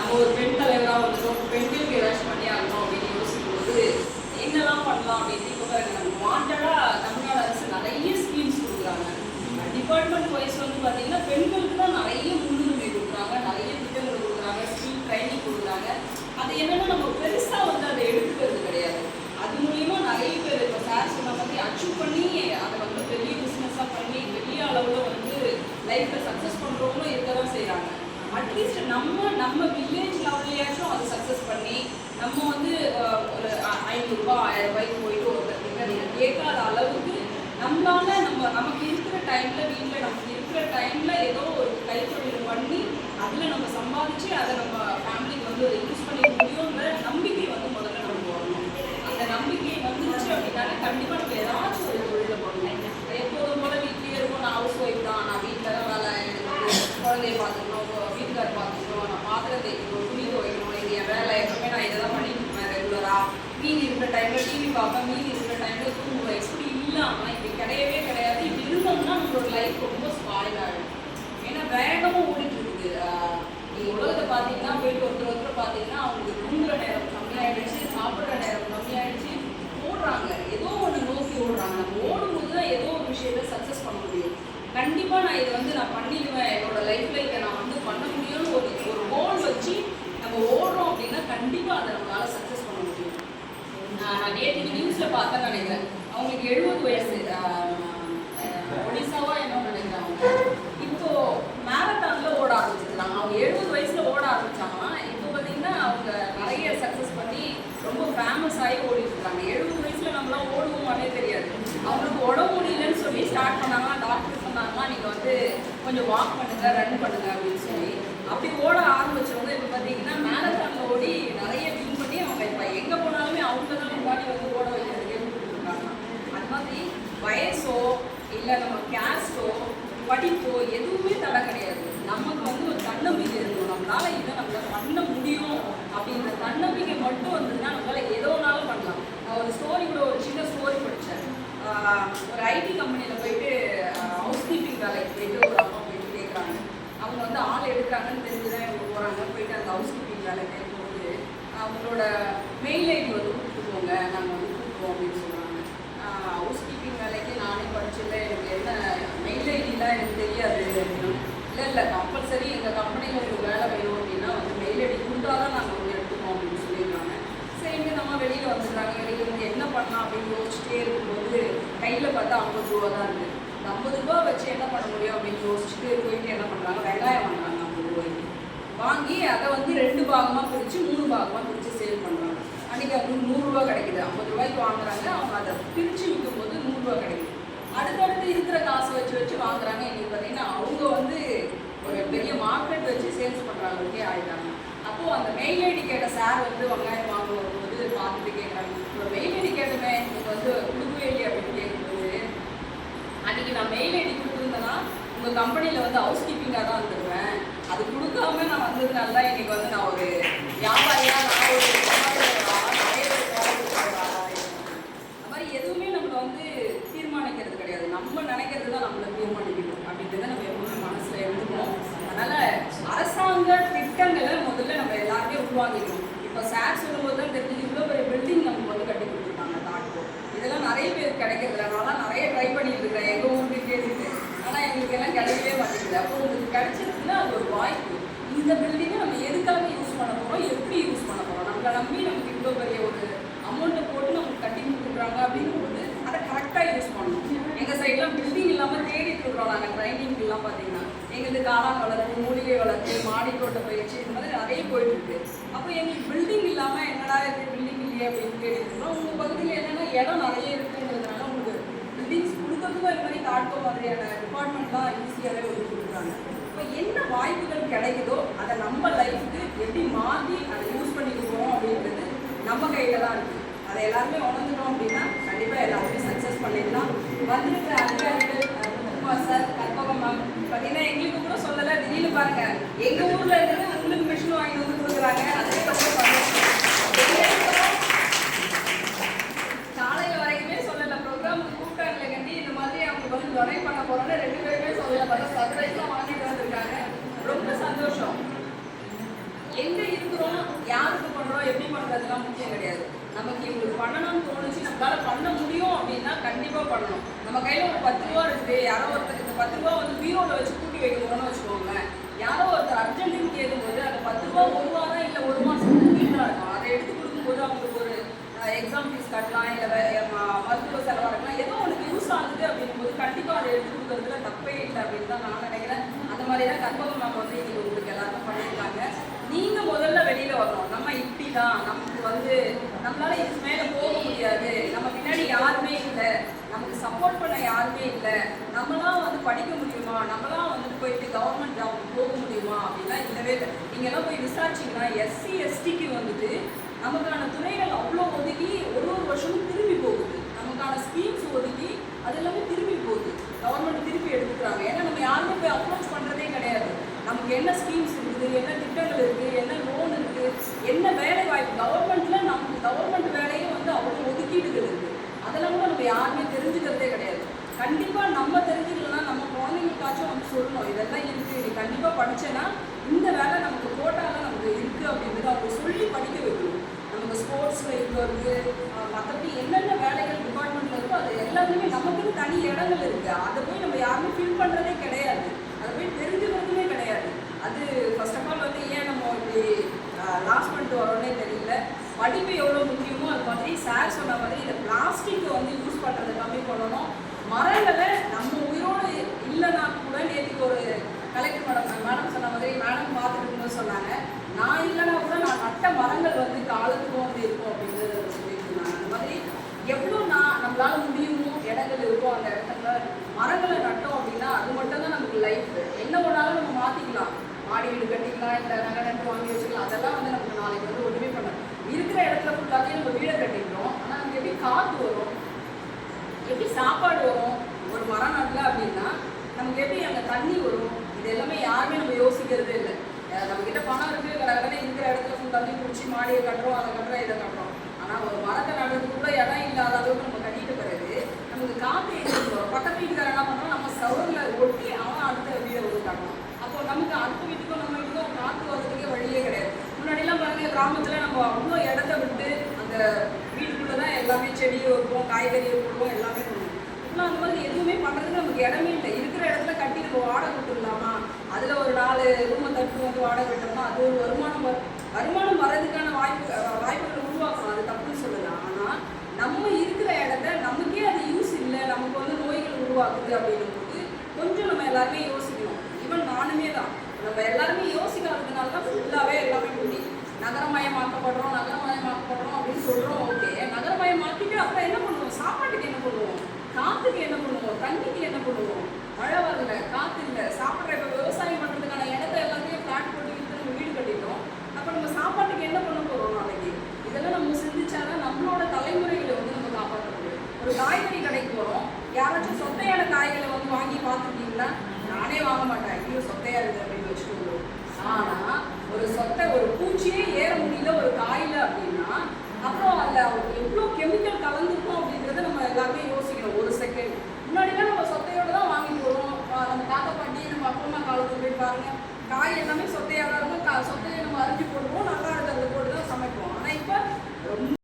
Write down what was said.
நம்ம ஒரு பெண் தலைவராக வந்துடும், பெண்களுக்கு ஏதாச்சும் பண்ணி ஆகணும் அப்படின்னு யோசிக்கும்போது என்னெல்லாம் பண்ணலாம் அப்படின்னு இப்போ நம்ம வாண்டடாக தமிழ்நாடு அரசு நிறைய ஸ்கீம்ஸ் கொடுக்குறாங்க. டிபார்ட்மெண்ட் வைஸ் வந்து பார்த்தீங்கன்னா பெண்களுக்கு தான் நிறைய முன்னுரிமை கொடுக்குறாங்க, நிறைய திட்டங்கள் கொடுக்குறாங்க, ஸ்கில் ட்ரைனிங் கொடுக்குறாங்க. அது என்னென்னா நம்ம பெருசாக வந்து அதை எடுத்துக்கிறது கிடையாது. அது மூலிமா நிறைய பேர் இப்போ சார் சொன்ன மாதிரி அச்சீவ் பண்ணி அதை வந்து பெரிய பிஸ்னஸாக பண்ணி பெரிய அளவில் வந்து லைஃப்பில் சக்ஸஸ் பண்ணுறவங்களும் இருக்க தான் செய்கிறாங்க. அட்லீஸ்ட் நம்ம வில்லேஜ் லெவல்லையாச்சும் அதை சக்ஸஸ் பண்ணி நம்ம வந்து ஒரு 500 ரூபா 1000 ரூபாய்க்கு போயிட்டு ஒருத்தர்கிட்ட நீங்கள் கேட்காத அளவுக்கு நம்மளால நமக்கு இருக்கிற டைமில் வீட்டில் நமக்கு இருக்கிற டைமில் ஏதோ ஒரு கைத்தொழில் பண்ணி அதில் நம்ம சம்பாதிச்சு அதை நம்ம ஃபேமிலிக்கு வந்து அதை யூஸ் பண்ணிக்க முடியுங்கிற நம்பிக்கை வந்து முதல்ல நமக்கு வரணும். அந்த நம்பிக்கை வந்துச்சு அப்படின்னாலே கண்டிப்பாக நம்ம ஏதாச்சும் ஒரு தொழிலை பண்ணணும். எப்போதும் போல வீட்லேயே இருக்கும், நான் ஹவுஸ் ஒய்ஃப் தான், நான் வீட்டில் தான் வேலை, எனக்கு குழந்தைய பார்த்துக்கணும், வீட்டுக்கார் பார்த்துக்கணும், நான் பாத்திரம் தேய்க்கணும், துணி துவைக்கணும், இது என் வேலை எப்பவுமே நான் இதை தான் பண்ணிட்டு இருப்பேன் ரெகுலராக. மீதி இருக்கிற டைமில் டிவி பார்ப்பேன், மீதி இருக்கிற டைமில் தூங்குவேன். இப்படி இல்லாமல் இப்படி கிடையவே கிடையாது. இப்படி இருந்தோம்னா நம்மளோட லைஃப் ரொம்ப ஸ்பாயில் ஆகிடும். ஏன்னா வேகமாக ஓடிட்டு இருக்குது. நீங்கள் உலகத்தை பார்த்தீங்கன்னா போயிட்டு ஒருத்தர் பார்த்தீங்கன்னா அவங்களுக்கு தூங்குற நேரம் கம்மியாயிடுச்சு, சாப்பிட்ற நேரம் கம்மியாயிடுச்சு, ஓடுறாங்க, ஏதோ ஒன்று நோக்கி ஓடுறாங்க. நம்ம ஓடும்போது தான் ஏதோ ஒரு விஷயத்தை சக்ஸஸ் பண்ண முடியும். கண்டிப்பாக நான் இதை வந்து நான் பண்ணிடுவேன், என்னோட லைஃப்பில் இதை நான் வந்து பண்ண முடியும்னு ஒரு கோல் வச்சு நம்ம ஓடுறோம் அப்படின்னா கண்டிப்பாக அதை நம்மளால் சக்ஸஸ் பண்ண முடியும். நான் நேற்று நியூஸில் பார்த்தேன்னு நினைக்கிறேன், அவங்களுக்கு 70 வயசு, ஒடிசாவா என்ன நினைக்கிறேன், அவங்க இப்போ மேரத்தானில் ஓட ஆரம்பிச்சிருக்காங்க. அவங்க 70 வயசில் ஓட ஆரம்பிச்சாங்கன்னா இப்போ பார்த்தீங்கன்னா அவங்க நிறைய சக்ஸஸ் பண்ணி ரொம்ப ஃபேமஸ் ஆகி ஓடிட்டு இருக்காங்க. 70 வயசில் நம்மளாம் ஓடுவோமானே தெரியாது. அவங்களுக்கு உடம்பு முடியலன்னு சொல்லி ஸ்டார்ட் பண்ணாங்கன்னா டாக்டர் சொன்னாங்கன்னா நீங்கள் வந்து கொஞ்சம் வாக் பண்ணுங்க, ரன் பண்ணுங்க அப்படின்னு சொல்லி அப்படி ஓட ஆரம்பிச்சவங்க இப்போ பார்த்தீங்கன்னா மேரத்தானில் ஓடி நிறைய வின் பண்ணி அவங்க இப்போ எங்கே போனாலுமே அவங்க தான் முன்னாடி வந்து ஓட வைக்கிறதுக்கே கொடுத்துருக்காங்க. அது மாதிரி வயசோ இல்லை நம்ம கேஸ்டோ படிப்போ எதுவுமே தடை கிடையாது. நமக்கு வந்து ஒரு தன்னம்பிக்கை இருக்கும், நம்மளால இதை நம்மளால் பண்ண முடியும் அப்படின்ற தன்னம்பிக்கை மட்டும் வந்ததுன்னா நம்மளால் எதோனாலும் பண்ணலாம். நான் ஒரு ஸ்டோரி கூட ஒரு சின்ன ஸ்டோரி படித்தேன். ஒரு ஐடி கம்பெனியில் போயிட்டு ஹவுஸ் கீப்பிங் வேலைக்கு போயிட்டு ஒரு அம்மா போயிட்டு கேட்குறாங்க. அவங்க வந்து ஆள் எடுக்கிறாங்கன்னு தெரிஞ்சுதான் இவங்க போகிறாங்க. போயிட்டு அந்த ஹவுஸ் கீப்பிங் வேலை கேட்கும்போது அவங்களோட மெயில் ஐடி வந்து கொடுத்துருவோங்க, நாங்கள் வந்து கொடுப்போம் அப்படின்னு சொல்லுவாங்க. ஹவுஸ் கீப்பிங் வேலைக்கு நானே படிச்சில்ல, எனக்கு என்ன மெயில் ஐடிலாம் எனக்கு தெரியாது அப்படின்னு. இல்லை கம்பல்சரி எங்கள் கம்பெனியில் உங்களுக்கு வேலை வேணும் அப்படின்னா வந்து மெயில் ஐடி கொடுத்தாதான் நாங்கள் வந்து எடுத்துப்போம் அப்படின்னு சொல்லியிருக்காங்க. சரிங்க, நம்ம வெளியில் வந்துடுறாங்க. வெளியில் வந்து என்ன பண்ணலாம் அப்படின்னு யோசிச்சுட்டே இருக்கும்போது கையில் பார்த்தா 50 ரூபா தான் இருக்குது. இந்த 50 ரூபா வச்சு என்ன பண்ண முடியும் அப்படின்னு யோசிச்சுட்டு போயிட்டு என்ன பண்ணுறாங்க, வெங்காயம் வாங்குறாங்க. 50 ரூபாய்க்கு வாங்கி அதை வந்து 2 பாகமாக பிரித்து 3 பாகமாக பிரித்து சேல் பண்ணுறாங்க. அன்றைக்கி அவங்களுக்கு 100 ரூபா கிடைக்குது. 50 ரூபாய்க்கு வாங்குறாங்க, அவங்க அதை பிரித்து விற்கும்போது 100 ரூபா கிடைக்குது. அடுத்தடுத்து இருக்கிற காசை வச்சு வாங்குறாங்க. இன்னைக்கு பார்த்தீங்கன்னா அவங்க வந்து ஒரு பெரிய மார்க்கெட் வச்சு சேல்ஸ் பண்ணுறாங்களுக்கே ஆகிட்டாங்க. அப்போது அந்த மெயில் ஐடி கேட்ட சார் வந்து வெங்காயம் வாங்க வரும்போது பார்த்துட்டு கேட்குறாங்க, ஒரு மெயில் ஐடி கேட்டுமே நீங்கள் வந்து கொடுக்கவே இல்லையே அப்படின்னு கேட்கும்போது, அன்றைக்கி நான் மெயில் ஐடி கொடுத்துருந்தேன்னா உங்கள் கம்பெனியில் வந்து ஹவுஸ் கீப்பிங்காக தான் வந்துடுவேன். அது கொடுக்காம நான் வந்ததுனால தான் இன்றைக்கி வந்து நான் ஒரு வியாபாரியாக நான் ஒரு அந்த மாதிரி எதுவுமே நம்மளை வந்து தீர்மானிக்கிறது கிடையாது. நம்ம நினைக்கிறது தான் நம்மளை தீர்மானிக்கணும் அப்படின்றத நம்ம எப்பவுமே மனசில் இருந்துக்கணும். அதனால் அரசாங்க திட்டங்களை முதல்ல நம்ம எல்லாருமே உருவாக்கிக்கணும். இப்போ சார் சொல்லும்போது தான் தெரிஞ்சு இவ்வளோ பெரிய பில்டிங் நமக்கு வந்து கட்டி கொடுத்துருக்காங்க தாட்கோ. இதெல்லாம் நிறைய பேர் கிடைக்கிறதுல நான்லாம் நிறைய ட்ரை பண்ணிட்டு இருக்கேன் எங்கள் ஊருக்கு கேட்டுட்டு. ஆனால் எங்களுக்கு எல்லாம் கிடைக்கவே மாட்டேங்குது. அப்போ உங்களுக்கு கிடைச்சிருக்குன்னா அது ஒரு வாய்ப்பு. இந்த பில்டிங்கை நம்ம எதுக்காக யூஸ் பண்ண போகிறோம், எப்படி யூஸ் பண்ண போகிறோம், நம்மளை நம்பி நமக்கு இவ்வளோ பெரிய ஒரு அமௌண்ட்டை போட்டு நமக்கு கட்டி கொடுக்குறாங்க அப்படிங்கும்போது அதை கரெக்டாக யூஸ் பண்ணணும். எங்கள் சைட்லாம் பில்டிங் இல்லாமல் தேடிட்டு இருக்கிறோம். நாங்கள் ட்ரைனிங்லாம் பார்த்தீங்கன்னா எங்களுக்கு காளான் வளர்ப்பு, மூலிகை வளர்ப்பு, மாடி தோட்ட பயிற்சி இந்த மாதிரி நிறைய போயிட்டுருக்கு. அப்போ எங்களுக்கு பில்டிங் இல்லாமல் என்னடா இருக்குது பில்டிங் இல்லையே அப்படின்னு தேடிட்டு இருக்கிறோம். உங்கள் பகுதியில் என்னென்னா இடம் நிறைய இருக்குங்கிறதுனால உங்களுக்கு பில்டிங்ஸ் கொடுக்கறதுக்கும் இது மாதிரி தாட்கோ மாதிரியான டிபார்ட்மெண்ட்லாம் ஈஸியாகவே ஒதுக்கி கொடுக்குறாங்க. இப்போ என்ன வாய்ப்புகள் கிடைக்குதோ அதை நம்ம லைஃப்க்கு எப்படி மாற்றி அதை யூஸ் பண்ணிக்கிறோம் அப்படின்றது நம்ம கையில் தான் இருக்குது. அதை எல்லாருமே உணர்ந்துட்டோம் அப்படின்னா கண்டிப்பாக எல்லாருமே சக்ஸஸ் பண்ணிடலாம். வந்திருக்கிற அதிகாரிகள் குமார் சார், கற்பகம் மேம் பார்த்தீங்கன்னா எங்களுக்கு கூட சொல்லலை, திடீர்னு பாருங்கள் எங்கள் ஊரில் இருந்து உங்களுக்கு மிஷின் வாங்கி வந்து கொடுக்குறாங்க. அதுவே ரொம்ப சந்தோஷம். காலையில் வரைக்குமே சொல்லலை, ப்ரோக்ராமுக்கு கூப்பிட்டாங்களே கண்டி இந்த மாதிரி அவங்க வந்து டொனேட் பண்ண போகிறோன்னு 2 பேருமே சொல்லலை. பார்த்தா சர்ப்ரைஸ்லாம் வாங்கிட்டு வந்திருக்காங்க. ரொம்ப சந்தோஷம். எங்கே எப்படி பண்ணுறதுலாம் முக்கியம் கிடையாது. நமக்கு இவங்களுக்கு பண்ணணும்னு தோணுச்சு, நம்மளால பண்ண முடியும் அப்படின்னா கண்டிப்பாக பண்ணணும். நம்ம கையில் ஒரு 10 ரூபா இருக்குது, யாரோ ஒருத்தர் இந்த 10 ரூபா வந்து பீரோவில் வச்சு கூட்டி வைக்க போகிறோம்னு வச்சுக்கோங்களேன். யாரோ ஒருத்தர் அர்ஜென்ட்டுன்னு கேட்கும்போது அந்த 10 ரூபா ஒரு வாரம் இல்லை ஒரு மாதம் கூட்டிகிட்டு தான் இருக்கும். அதை எடுத்து கொடுக்கும்போது அவங்களுக்கு ஒரு எக்ஸாம் ஃபீஸ் கட்டலாம், இல்லை மருத்துவ செலவாக இருக்கலாம், ஏதோ ஒன்று யூஸ் ஆகுது அப்படிங்கும்போது கண்டிப்பாக அதை எடுத்து கொடுக்குறதுல தப்பே இல்லை அப்படின்னு தான் நான் நினைக்கிறேன். அந்த மாதிரி தான் கற்பகம் மேம் வந்து இன்னைக்கு உங்களுக்கு எல்லாருக்கும் பண்ணியிருக்காங்க. நீங்கள் முதல்ல வெளியில் வரணும். நம்ம இப்படி தான், நமக்கு வந்து நம்மளால இதுக்கு மேலே போக முடியாது, நம்ம பின்னாடி யாருமே இல்லை, நமக்கு சப்போர்ட் பண்ண யாருமே இல்லை, நம்மளாம் வந்து படிக்க முடியுமா, நம்மளாம் வந்துட்டு போயிட்டு கவர்மெண்ட் ஜாப் போக முடியுமா அப்படின்னா இல்லவே இல்லை. நீங்கள்லாம் போய் விசாரிச்சிங்கன்னா எஸ்சி எஸ்டிக்கு வந்துட்டு நமக்கான துறைகள் அவ்வளோ ஒதுக்கி ஒரு வருஷமும் திரும்பி போகுது. நமக்கான ஸ்கீம்ஸ் ஒதுக்கி அது எல்லாமே திரும்பி போகுது. கவர்மெண்ட் திருப்பி எடுத்துக்கிறாங்க. ஏன்னா நம்ம யாருமே போய் அப்ரோச் பண்ணுறதே கிடையாது. நமக்கு என்ன ஸ்கீம்ஸ் இருக்குது, என்ன திட்டங்கள் இருக்குது, என்ன லோன் இருக்குது, என்ன வேலை வாய்ப்பு கவர்மெண்ட்டில் நமக்கு கவர்மெண்ட் வேலையும் வந்து அவ்வளோ ஒதுக்கீடுகள் இருக்குது. அதெல்லாம் கூட நம்ம யாருமே தெரிஞ்சுக்கிறதே கிடையாது. கண்டிப்பாக நம்ம தெரிஞ்சுக்கலன்னா நம்ம குழந்தைங்களுக்காச்சும் வந்து சொல்லணும், இதெல்லாம் இருக்குது, நீ கண்டிப்பாக படித்தேன்னா இந்த வேலை நமக்கு கோட்டாவில் நமக்கு இருக்குது அப்படிங்கிறது அவங்க சொல்லி படிக்க வைக்கணும். நமக்கு ஸ்போர்ட்ஸில் இருக்கிறது மற்றபடி என்னென்ன வேலைகள் டிபார்ட்மெண்ட்டில் இருக்கோ அது எல்லாத்துலேயுமே நமக்குன்னு தனி இடங்கள் இருக்குது. அதை போய் நம்ம யாருமே ஃபில் பண்ணுறதே கிடையாது, அதை போய் தெரிஞ்சுக்கிறதுமே கிடையாது. அது ஃபர்ஸ்ட் ஆஃப் ஆல் வந்து ஏன் நம்ம இப்படி லாஸ் பண்ணிட்டு வரோன்னே தெரியல. படிப்பு எவ்வளோ முக்கியமோ அது மாதிரி சார் சொன்ன மாதிரி இந்த பிளாஸ்டிக்கை வந்து யூஸ் பண்ணுறது கம்மி பண்ணணும். மரங்களை நம்ம உயிரோடு இல்லைன்னா கூட நேற்றுக்கு ஒரு கலெக்டர் மேடம் சொன்ன மாதிரி மேடம் பார்த்துட்டு இருக்கும்போது சொன்னாங்க, நான் இல்லைன்னா கூட நான் நட்ட மரங்கள் வந்து காலத்துக்கும் வந்து இருக்கும் அப்படிங்கிறத சொல்லிட்டு இருந்தாங்க. அந்த மாதிரி எவ்வளோ நம்மளால முடியுமோ இடங்கள் இருக்கோ அந்த இடத்துல மரங்களை நட்டோம் அப்படின்னா அது மட்டும்தான் நமக்கு லைஃப். என்ன ஒன்றாலும் நம்ம மாற்றிக்கலாம், மாடி வீடு கட்டிக்கலாம், இல்லை நகை நட்டு வாங்கி வச்சுக்கலாம். அதெல்லாம் வந்து நமக்கு நாளைக்கு வந்து ஒன்றுமே பண்ணலாம். இருக்கிற இடத்துல ஃபுல்லாகவே நம்ம வீடை கட்டிக்கிறோம், ஆனால் நமக்கு எப்படி காற்று வரும், எப்படி சாப்பாடு வரும், ஒரு மரம் நடல அப்படின்னா நமக்கு எப்படி அங்கே தண்ணி வரும், இது எல்லாமே யாருமே நம்ம யோசிக்கிறதே இல்லை. நம்மக்கிட்ட பணம் இருக்குது, கடற்கரை இருக்கிற இடத்துல தண்ணி பிடிச்சி மாடியை கட்டுறோம், அதை கட்டுறோம், இதை கட்டுறோம். ஆனால் ஒரு மரத்தை நடுறதுக்கு கூட இடம் இல்லாத அளவுக்கு நம்ம கட்டிட்டு பிறகு நமக்கு காற்று எங்களுக்கு வரும். பக்கத்து வீட்டுக்கார என்ன பண்ணுறோம், நம்ம சவுரில் ஒட்டி அவன் அடுத்த வீடை வந்து கட்டணும். அப்போ நமக்கு அடுத்த வீட்டுக்கும் நம்ம வீட்டுக்கும் காற்று வர்றதுக்கே வழியே கிடையாது. முன்னாடிலாம் பாருங்கள், கிராமத்தில் நம்ம அவ்வளோ இடத்த விட்டு அந்த வீட்டுக்குள்ளே தான் எல்லாமே செடியை வைப்போம், காய்கறியை போடுவோம், எல்லாமே பண்ணுவோம். இப்போலாம் அந்த மாதிரி எதுவுமே பண்ணுறதுக்கு நமக்கு இடமே இல்லை. இருக்கிற இடத்துல கட்டி நம்ம வாடகை விட்டுடலாமா, அதில் ஒரு 4 ரூமை தட்டு வந்து வாடகை விட்டோம்னா அது ஒரு வருமானம் வர்றதுக்கான வாய்ப்புகளை உருவாக்கணும். அது தப்புன்னு சொல்லலாம். ஆனால் நம்ம இருக்கிற இடத்த நமக்கே அது யூஸ் இல்லை, நமக்கு வந்து நோய்கள் உருவாக்குது அப்படின்னும் போது கொஞ்சம் நம்ம எல்லாருமே யோசிக்கணும். ஈவன் நானுமே தான், நம்ம எல்லாருமே யோசிக்காததுனால தான் ஃபுல்லாகவே எல்லாமே கூட்டி நகரமயமாக்கப்படுறோம் அப்படின்னு சொல்கிறோம். ஓகே, நகரமயமாக்கிட்டு அப்புறம் என்ன பண்ணுவோம், சாப்பாட்டுக்கு என்ன பண்ணுவோம், காற்றுக்கு என்ன பண்ணுவோம், தண்ணிக்கு என்ன பண்ணுவோம், மழை வரல, காற்று இல்லை, சாப்பிட்ற இப்போ விவசாயம் பண்ணுறதுக்கான இடத்த எல்லாத்தையும் ஃப்ளாட் போட்டு விட்டு நம்ம வீடு கட்டிட்டோம். அப்போ நம்ம சாப்பாட்டுக்கு என்ன பண்ண போகிறோம் நாளைக்கு? இதெல்லாம் நம்ம சிந்திச்சாதான் நம்மளோட தலைமுறைகளை வந்து நம்ம காப்பாற்ற முடியும். ஒரு காய்கறி கடைக்கு போகிறோம், யாராச்சும் சொத்தையான காய்களை வந்து வாங்கி பார்த்துருக்கீங்களா? நானே வாங்க மாட்டேன், ஐயோ சொத்தையாக இருக்குது அப்படின்னு வச்சுட்டு வருவோம். ஆனால் ஒரு பூச்சியே ஏற முடியல ஒரு காயில் அப்படின்னா அப்புறம் அதில் எவ்வளோ கெமிக்கல் கலந்துருக்கும் அப்படின்றத நம்ம எல்லாருமே யோசிக்கணும். ஒரு செகண்ட் முன்னாடிலாம் நம்ம சொத்தையோடு தான் வாங்கிட்டு வருவோம். நம்ம தாத்தா பாட்டி நம்ம அப்பா அம்மா காலத்துக்கு போய் பாருங்கள், காய் எல்லாமே சொத்தையாக தான் இருக்கும். சொத்தையை நம்ம அரிஞ்சு போடுவோம், நல்லா